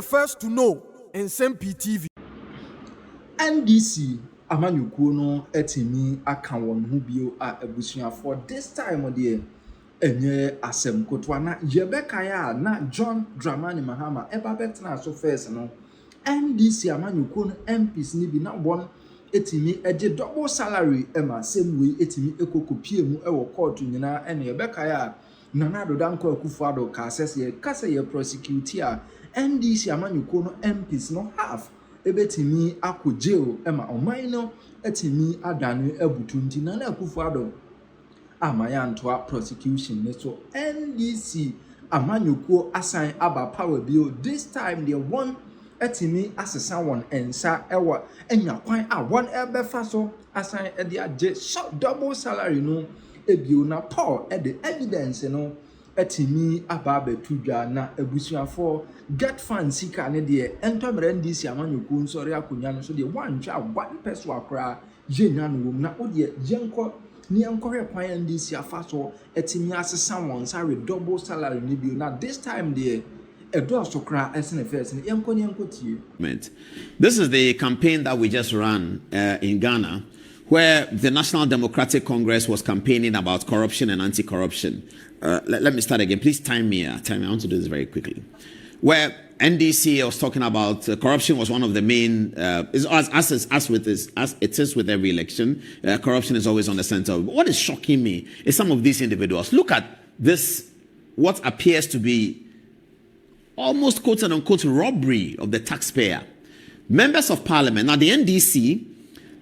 the first to know. Nsem-Pii TV. NDC amanyukuo no etimi aka won hu bio a abusua for this time de enye asem kotwa na yebeka ya na John Dramani Mahama eba betna so first no NDC amanyukuo no MPs ni bi na won etimi eje double salary ema same way etimi ekokopie mu ewo court nyina ene yebeka ya Nana Dodanko Akufo-Addo ka kase ye prosecute a NDC amanyukuo no MPs no half ebetimi akọ jail ema oman no etimi adane abutu nti Nana Akufo-Addo amaya ntoa prosecution ne so NDC amanyukuo assign aba power bill this time the one etimi asesa won ensa ewa enya kwan a one ebefa so assign e dia je double salary no ebio na Paul the evidence no etimi aba betudwa na abusuafo GetFund sika ne de entomere NDC amanyuku nsori akonya no so de wantwa one person akra yenya no wom na ode yenko ni enkohwe kwan NDC afa so etimi asesa won sare double salary ne bio na this time de This is the campaign that we just ran in Ghana, where the National Democratic Congress was campaigning about corruption and anti-corruption. Let me start again. Please time me. I want to do this very quickly. Where NDC was talking about corruption was one of the main, as it is with every election, corruption is always on the center. But what is shocking me is some of these individuals. Look at this, what appears to be almost quote-unquote robbery of the taxpayer. Members of parliament, now the NDC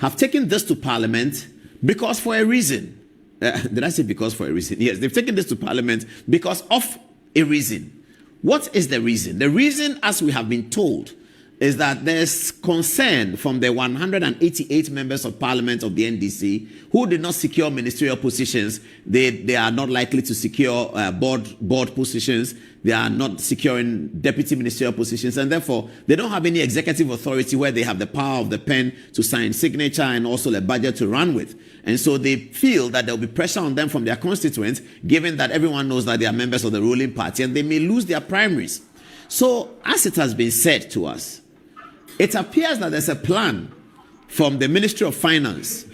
have taken this to parliament because for a reason. Did I say because for a reason? Yes, they've taken this to parliament because of a reason. What is the reason? The reason, as we have been told, is that there's concern from the 188 members of parliament of the NDC who did not secure ministerial positions. They are not likely to secure board positions. They are not securing deputy ministerial positions, and therefore they don't have any executive authority where they have the power of the pen to sign signature and also the budget to run with. And so they feel that there will be pressure on them from their constituents, given that everyone knows that they are members of the ruling party, and they may lose their primaries. So, as it has been said to us, it appears that there's a plan from the Ministry of Finance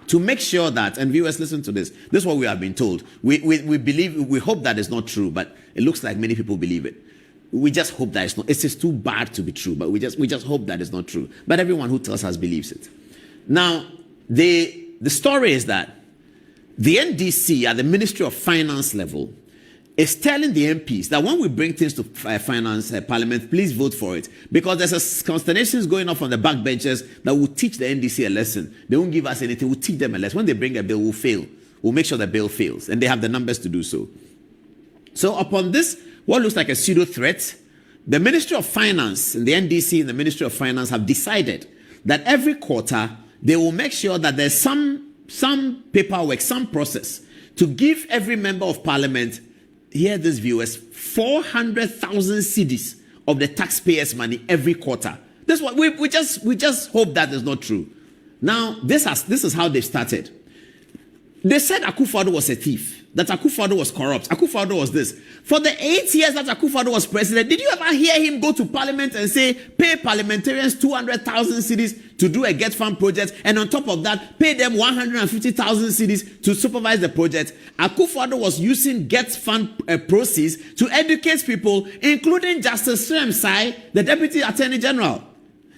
to make sure that, and viewers, listen to this. This is what we have been told. We believe, we hope that is not true, but it looks like many people believe it. We just hope that it's not. It's just too bad to be true, but we just hope that it's not true. But everyone who tells us believes it. Now, the story is that the NDC at the Ministry of Finance level is telling the MPs that when we bring things to finance parliament, please vote for it. Because there's a consternations going on from the backbenchers that will teach the NDC a lesson. They won't give us anything. We'll teach them a lesson. When they bring a bill, we'll fail. We'll make sure the bill fails. And they have the numbers to do so. So upon this, what looks like a pseudo threat, the Ministry of Finance and the NDC and the Ministry of Finance have decided that every quarter, they will make sure that there's some paperwork, some process to give every member of parliament, hear this, viewers, 400,000 cedis of the taxpayers' money every quarter. That's what we just hope that is not true. Now, this is how they started. They said Akufo-Addo was a thief, that Akufo-Addo was corrupt, Akufo-Addo was this. For the 8 years that Akufo-Addo was president, did you ever hear him go to parliament and say, pay parliamentarians 200,000 cedis to do a GetFund project, and on top of that, pay them 150,000 cedis to supervise the project? Akufo-Addo was using GetFund proceeds to educate people, including Justice Sh0cks, the Deputy Attorney General.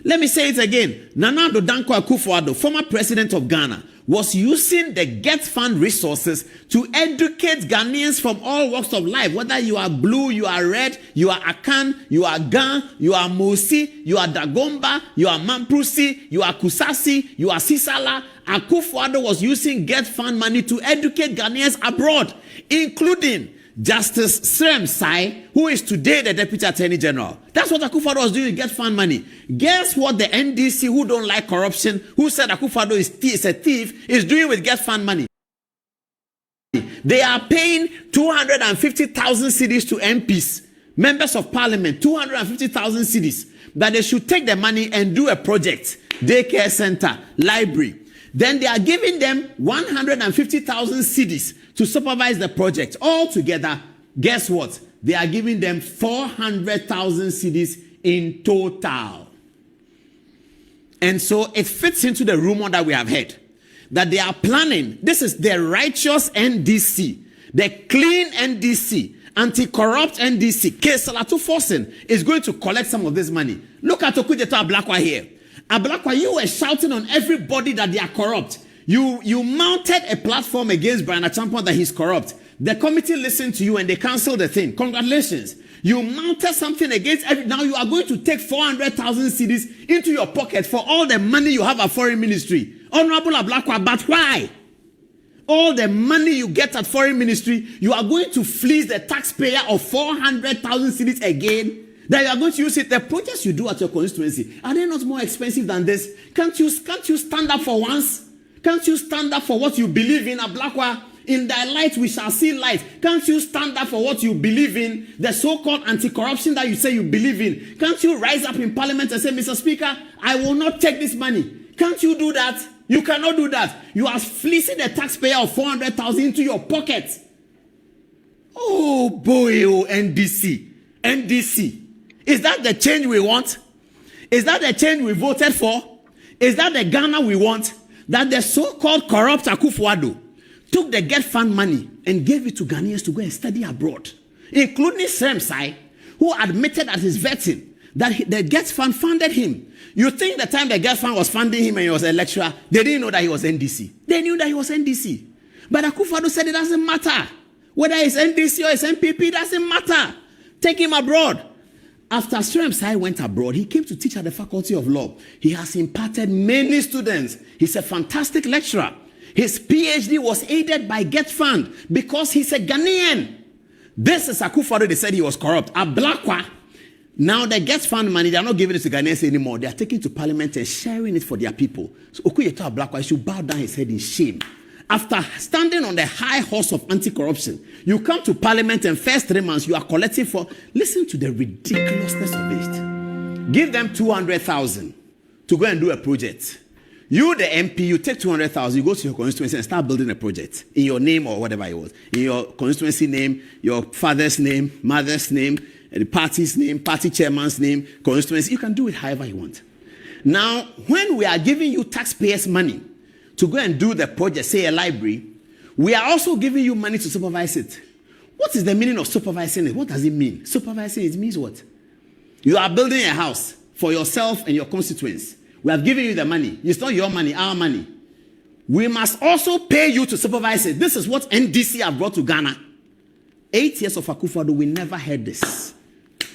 Let me say it again. Nana Dodanko Akufo-Addo, former president of Ghana, was using the GetFund resources to educate Ghanaians from all walks of life. Whether you are blue, you are red, you are Akan, you are Gan, you are Mosi, you are Dagomba, you are Mamprusi, you are Kusasi, you are Sisala. Akufo-Addo was using GetFund money to educate Ghanaians abroad, including Justice Sh0cks, who is today the Deputy Attorney General. That's what Akufo-Addo was doing to GetFund money. Guess what the NDC, who don't like corruption, who said Akufo-Addo is a thief, is doing with GetFund money? They are paying 250,000 cedis to MPs, members of parliament, 250,000 cedis, that they should take the money and do a project, daycare center, library. Then they are giving them 150,000 cedis to supervise the project. All together, guess what? they are giving them 400,000 cedis in total. And so it fits into the rumor that we have heard that they are planning. This is the righteous NDC, the clean NDC, anti-corrupt NDC. Kesalatu Forsen is going to collect some of this money. Look at Okujeto Ablakwa here. Ablakwa, you were shouting on everybody that they are corrupt. You mounted a platform against Brian Achampon that he's corrupt. The committee listened to you and they canceled the thing. Congratulations. You mounted something against now you are going to take 400,000 cedis into your pocket for all the money you have at foreign ministry. Honorable Ablakwa, but why? All the money you get at foreign ministry, you are going to fleece the taxpayer of 400,000 cedis again. That you are going to use it. The projects you do at your constituency, are they not more expensive than this? Can't you stand up for once? Can't you stand up for what you believe in, Ablakwa? In thy light we shall see light. Can't you stand up for what you believe in? The so-called anti-corruption that you say you believe in. Can't you rise up in parliament and say, Mr. Speaker, I will not take this money? Can't you do that? You cannot do that. You are fleecing the taxpayer of 400,000 into your pocket. Oh boy, oh NDC. NDC. Is that the change we want? Is that the change we voted for? Is that the Ghana we want? That the so-called corrupt Akufo-Addo took the GetFund money and gave it to Ghanaians to go and study abroad, including Nsem-Pii, who admitted at his vetting that the GetFund funded him. You think the time the GetFund was funding him and he was a lecturer, they didn't know that he was NDC. They knew that he was NDC. But Akufo-Addo said it doesn't matter. Whether it's NDC or it's NPP, it doesn't matter. Take him abroad. After Nsem-Pii went abroad, he came to teach at the Faculty of Law. He has imparted many students. He's a fantastic lecturer. His PhD was aided by GetFund because he's a Ghanaian. This is Akufo-Addo. They said he was corrupt. Ablakwa. Now the GetFund money, they are not giving it to Ghanaians anymore. They are taking it to parliament and sharing it for their people. So Okujeto Ablakwa should bow down his head in shame. After standing on the high horse of anti-corruption, you come to parliament and first 3 months you are collecting for. Listen to the ridiculousness of it. Give them 200,000 to go and do a project. You, the MP, you take 200,000, you go to your constituency and start building a project in your name or whatever it was. In your constituency name, your father's name, mother's name, the party's name, party chairman's name, constituency. You can do it however you want. Now, when we are giving you taxpayers' money to go and do the project, say a library, we are also giving you money to supervise it. What is the meaning of supervising it? What does it mean? Supervising it means what? You are building a house for yourself and your constituents. We have given you the money. It's not your money, our money. We must also pay you to supervise it. This is what NDC have brought to Ghana. 8 years of Akufo-Addo, we never heard this.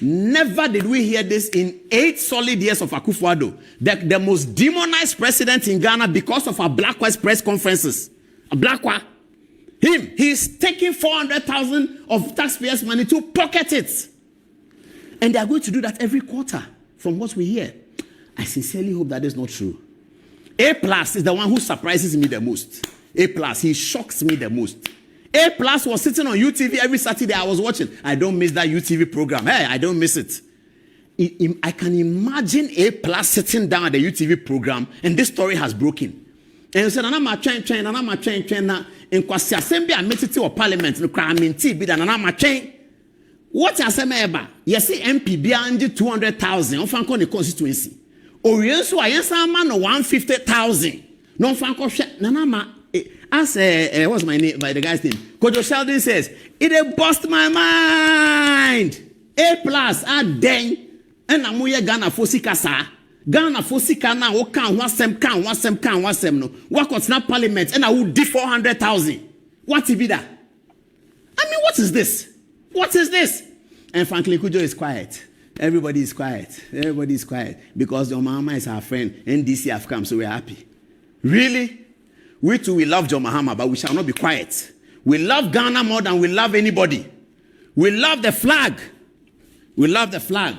Never did we hear this in 8 solid years of Akufo-Addo. The most demonized president in Ghana because of Ablakwa's press conferences. Ablakwa, he's taking 400,000 of taxpayers' money to pocket it. And they are going to do that every quarter from what we hear. I sincerely hope that is not true. A+ is the one who surprises me the most. A+, he shocks me the most. A+ was sitting on UTV every Saturday. I was watching. I don't miss that UTV program. Hey, I don't miss it. I can imagine A+ sitting down at the UTV program and this story has broken. And you said, "Nana train, na in kwasi assembly and meeting or parliament no cry minti bi da nana train." What aseme eba? Yes, MP bia anje 200,000 on fanko ne constituency. Orienso ayensa ma no 150,000. No fanko hwe nana ma as what's my name by the guy's name? Kojo Sheldon says, "It bust my mind." A+ are den and amuye Ghana for sikasa. Ghana for sika na wo kan wasem no. What was not parliament and I would do 400,000. What be that? I mean, what is this? What is this? And frankly, Kujo is quiet. Everybody is quiet. Everybody is quiet because your mama is our friend. NDC have come, so we're happy. Really? We too, we love John Mahama, but we shall not be quiet. We love Ghana more than we love anybody. We love the flag. We love the flag.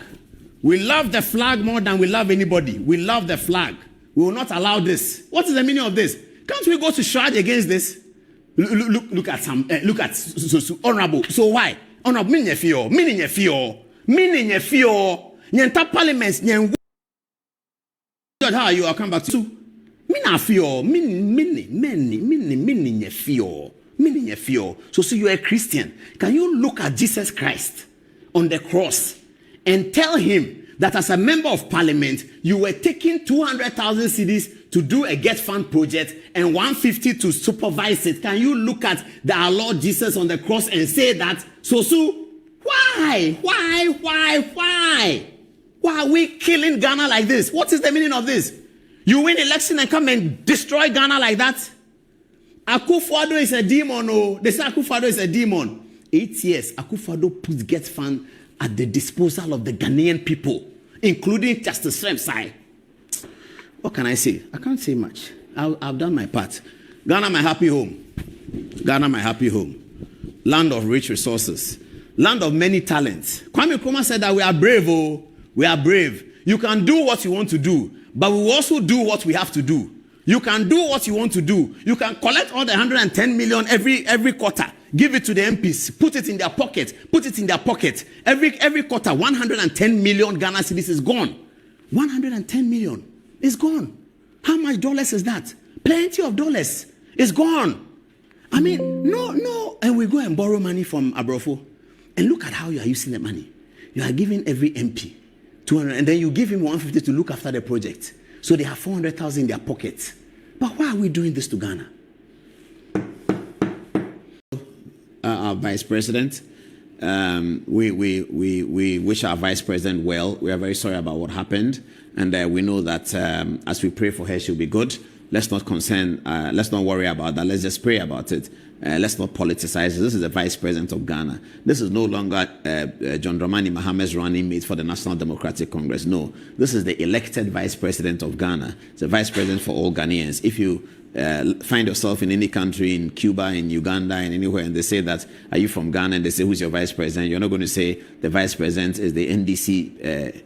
We love the flag more than we love anybody. We love the flag. We will not allow this. What is the meaning of this? Can't we go to charge against this? Look at some. Look at honorable. So why? Honorable. Meaning your fear. Nyenta parliaments. How are you? I'll come back to. Meaning your fear. So you're a Christian. Can you look at Jesus Christ on the cross and tell him that as a member of parliament, you were taking 200,000 cedis to do a GetFund project and 150 to supervise it. Can you look at our Lord Jesus on the cross and say that? So, why? Why are we killing Ghana like this? What is the meaning of this? You win election and come and destroy Ghana like that? Akufo-Addo is a demon. Oh, they say Akufo-Addo is a demon. 8 years, Akufo-Addo puts GetFund at the disposal of the Ghanaian people, including Justice Nsem-Pii. What can I say? I can't say much. I've done my part. Ghana, my happy home. Ghana, my happy home. Land of rich resources. Land of many talents. Kwame Nkrumah said that we are brave. Oh, we are brave. You can do what you want to do, but we will also do what we have to do. You can do what you want to do. You can collect all the 110 million every quarter. Give it to the MPs. Put it in their pocket. Put it in their pocket. Every quarter, 110 million Ghana cedis is gone. 110 million is gone. How much dollars is that? Plenty of dollars. It's gone. I mean, no. And we go and borrow money from Abrofo. And look at how you are using the money. You are giving every MP 200, and then you give him 150 to look after the project. So they have 400,000 in their pockets. But why are we doing this to Ghana? Our Vice President, we wish our Vice President well. We are very sorry about what happened, and we know that as we pray for her, she'll be good. Let's not worry about that. Let's just pray about it. Let's not politicize it. This is the Vice President of Ghana. This is no longer John Dramani Mahame's running mate for the National Democratic Congress. No, this is the elected Vice President of Ghana. It's the Vice President for all Ghanaians. If you find yourself in any country, in Cuba, in Uganda, and anywhere, and they say that, are you from Ghana? And they say, who's your Vice President? You're not going to say the Vice President is the NDC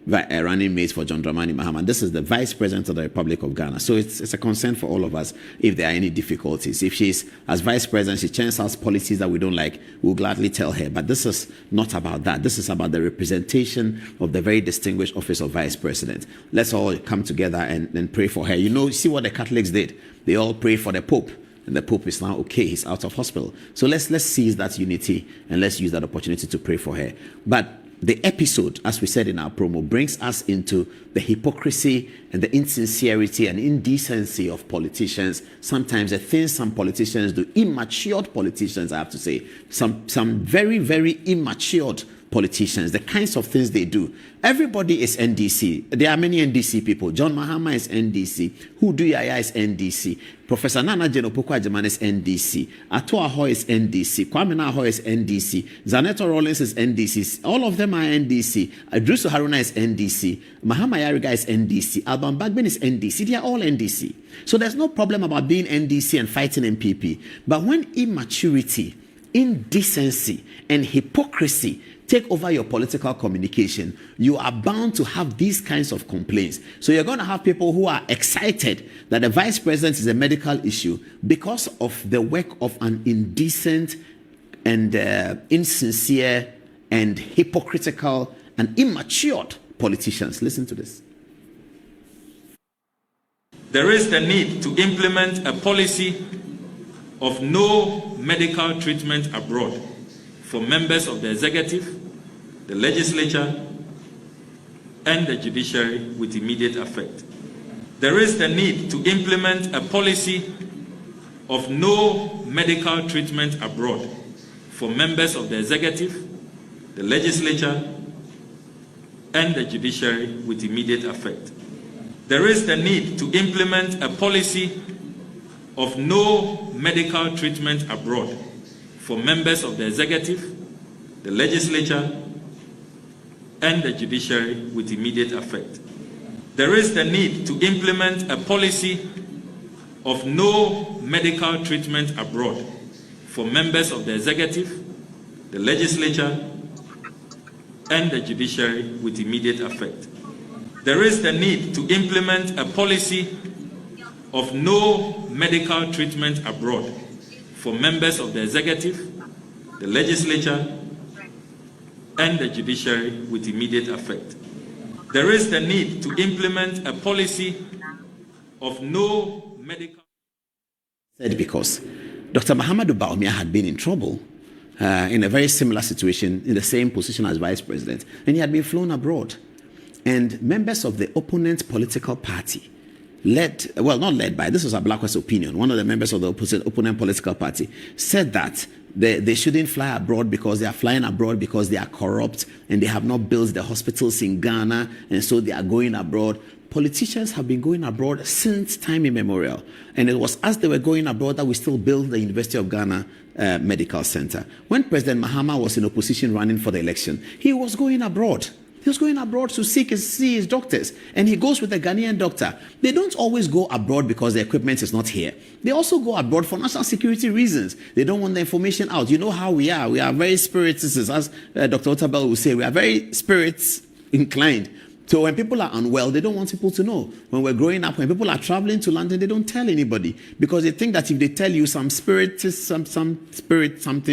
running mate for John Dramani Mahama. This is the Vice President of the Republic of Ghana. So it's a concern for all of us if there are any difficulties. If she's, as Vice President, she changes us policies that we don't like, we'll gladly tell her. But this is not about that. This is about the representation of the very distinguished office of Vice President. Let's all come together and pray for her. You see what the Catholics did? They all pray for the Pope. And the Pope is now okay. He's out of hospital. So let's seize that unity and let's use that opportunity to pray for her. But the episode, as we said in our promo, brings us into the hypocrisy and the insincerity and indecency of politicians. Sometimes the things some politicians do, immature politicians, I have to say, some very, very immature politicians, the kinds of things they do. Everybody is NDC. There are many NDC people. John Mahama is NDC. Hudu Yaya is NDC. Professor Nana Jeno-Opoku-Agyeman is NDC. Ato Ahoy is NDC. Kwame Ahoy is NDC. Zaneto Rollins is NDC. All of them are NDC. Adruso Haruna is NDC. Mahama Yariga is NDC. Alban Bagbin is NDC. They are all NDC. So there's no problem about being NDC and fighting MPP. But when immaturity, indecency, and hypocrisy take over your political communication, you are bound to have these kinds of complaints. So you're going to have people who are excited that the Vice President is a medical issue because of the work of an indecent and insincere and hypocritical and immature politicians. Listen to this. There is the need to implement a policy of no medical treatment abroad for members of the executive, the legislature, and the judiciary with immediate effect. There is the need to implement a policy of no medical treatment abroad for members of the executive, the legislature, and the judiciary with immediate effect. There is the need to implement a policy of no medical treatment abroad for members of the executive, the legislature, and the judiciary with immediate effect. There is the need to implement a policy of no medical treatment abroad for members of the executive, the legislature, and the judiciary with immediate effect. There is the need to implement a policy of no medical treatment abroad for members of the executive, the legislature, and the judiciary with immediate effect. There is the need to implement a policy of no medical... Said because Dr. Mahamadou Bawumia had been in trouble in a very similar situation, in the same position as vice president, and he had been flown abroad. And members of the opponent political party, not led by, this was a Blackwell's opinion, one of the members of the opponent political party said that they shouldn't fly abroad because they are flying abroad because they are corrupt and they have not built the hospitals in Ghana, and so they are going abroad. Politicians have been going abroad since time immemorial, and it was as they were going abroad that we still built the University of Ghana Medical Center. When President Mahama was in opposition running for the election, he was going abroad. He was going abroad to see his doctors, and he goes with a Ghanaian doctor. They don't always go abroad because the equipment is not here. They also go abroad for national security reasons. They don't want the information out. You know how we are. We are very spiritist, as Dr. Otabel will say. We are very spirits inclined. So when people are unwell, they don't want people to know. When we're growing up, when people are traveling to London, they don't tell anybody because they think that if they tell you something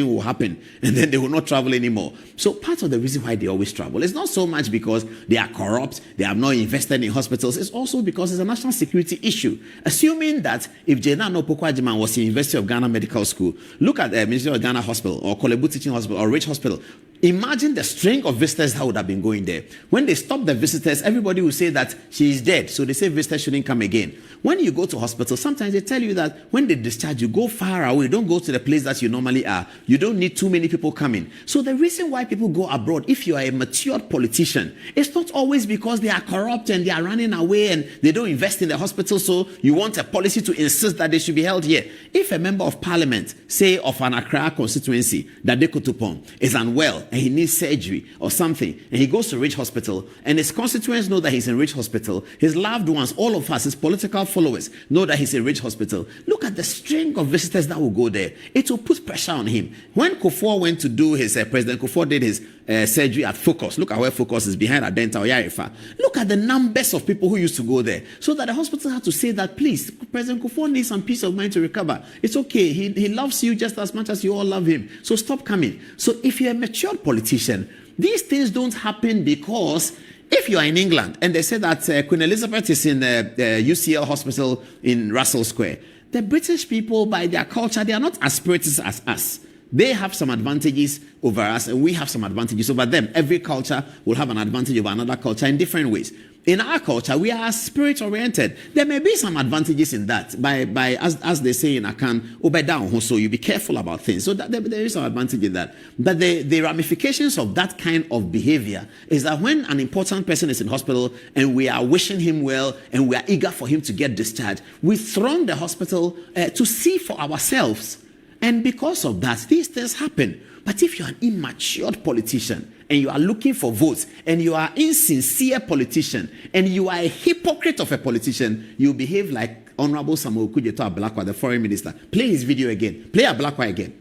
will happen, and then they will not travel anymore. So part of the reason why they always travel is not so much because they are corrupt, they have not invested in hospitals. It's also because it's a national security issue. Assuming that if Jena Opoku-Agyeman was in University of Ghana Medical School, look at the Ministry of Ghana Hospital or Kolebu Teaching Hospital or Rich Hospital. Imagine the string of visitors that would have been going there. When they stop the visitors, everybody will say that she is dead, so they say visitors shouldn't come again. When you go to hospital, sometimes they tell you that when they discharge you, go far away. Don't go to the place that you normally are. You don't need too many people coming. So the reason why people go abroad, if you are a matured politician, it's not always because they are corrupt and they are running away and they don't invest in the hospital, so you want a policy to insist that they should be held here. If a member of parliament, say of an Accra constituency, that they Kutupon, is unwell, and he needs surgery or something, and he goes to Rich Hospital, and his constituents know that he's in Rich Hospital, his loved ones, all of us, his political followers, know that he's in Rich Hospital. Look at the string of visitors that will go there. It will put pressure on him. When Kufuor went to do his, President Kufuor did his surgery at Focus. Look at where Focus is, behind Adenta or Yarifa. Look at the numbers of people who used to go there. So that the hospital had to say that, please, President Kufuor needs some peace of mind to recover. It's okay. He loves you just as much as you all love him. So stop coming. So if you're a mature politician, these things don't happen because if you are in England and they say that Queen Elizabeth is in the UCL hospital in Russell Square, the British people, by their culture, they are not as spiritist as us. They have some advantages over us and we have some advantages over them. Every culture will have an advantage over another culture in different ways. In our culture, we are spirit oriented. There may be some advantages in that by as they say in Akan, obey down, so you be careful about things. So that there is some advantage in that. But the ramifications of that kind of behavior is that when an important person is in hospital and we are wishing him well and we are eager for him to get discharged, we throng the hospital to see for ourselves. And because of that, these things happen. But if you're an immature politician and you are looking for votes and you are an insincere politician and you are a hypocrite of a politician, you behave like Honorable Samuel Kujeto Ablakwa, the foreign minister. Play his video again. Play Ablakwa again.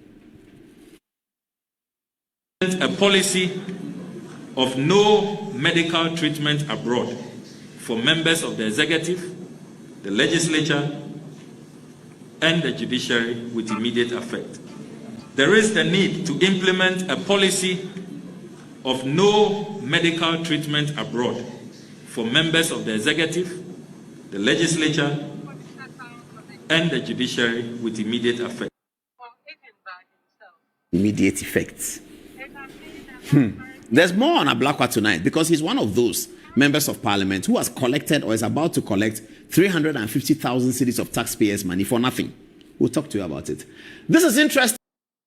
A policy of no medical treatment abroad for members of the executive, the legislature, and the judiciary with immediate effect. There is the need to implement a policy of no medical treatment abroad for members of the executive, the legislature, and the judiciary with immediate effect. Immediate effects. There's more on Ablakwa tonight because he's one of those members of parliament who has collected or is about to collect 350,000 cedis of taxpayers' money for nothing. We'll talk to you about it. This is interesting.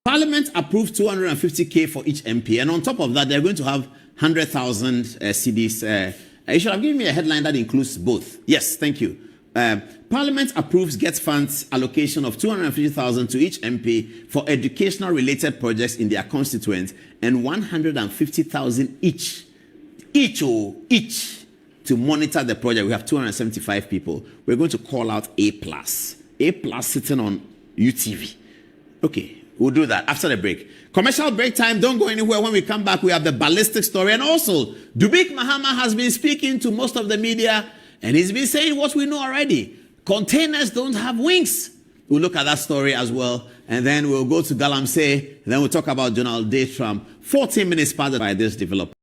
Parliament approved 250k for each MP, and on top of that, they're going to have 100,000 cedis. You should have given me a headline that includes both. Yes, thank you. Parliament approves GetFund's allocation of 250,000 to each MP for educational-related projects in their constituents, and 150,000 each to monitor the project. We have 275 people. We're going to call out A+. A+ sitting on UTV. Okay, we'll do that after the break. Commercial break time. Don't go anywhere. When we come back, we have the ballistic story. And also, Dubik Mahama has been speaking to most of the media, and he's been saying what we know already. Containers don't have wings. We'll look at that story as well. And then we'll go to Galamsey. And then we'll talk about Donald J. Trump. 14 minutes passed by this developer.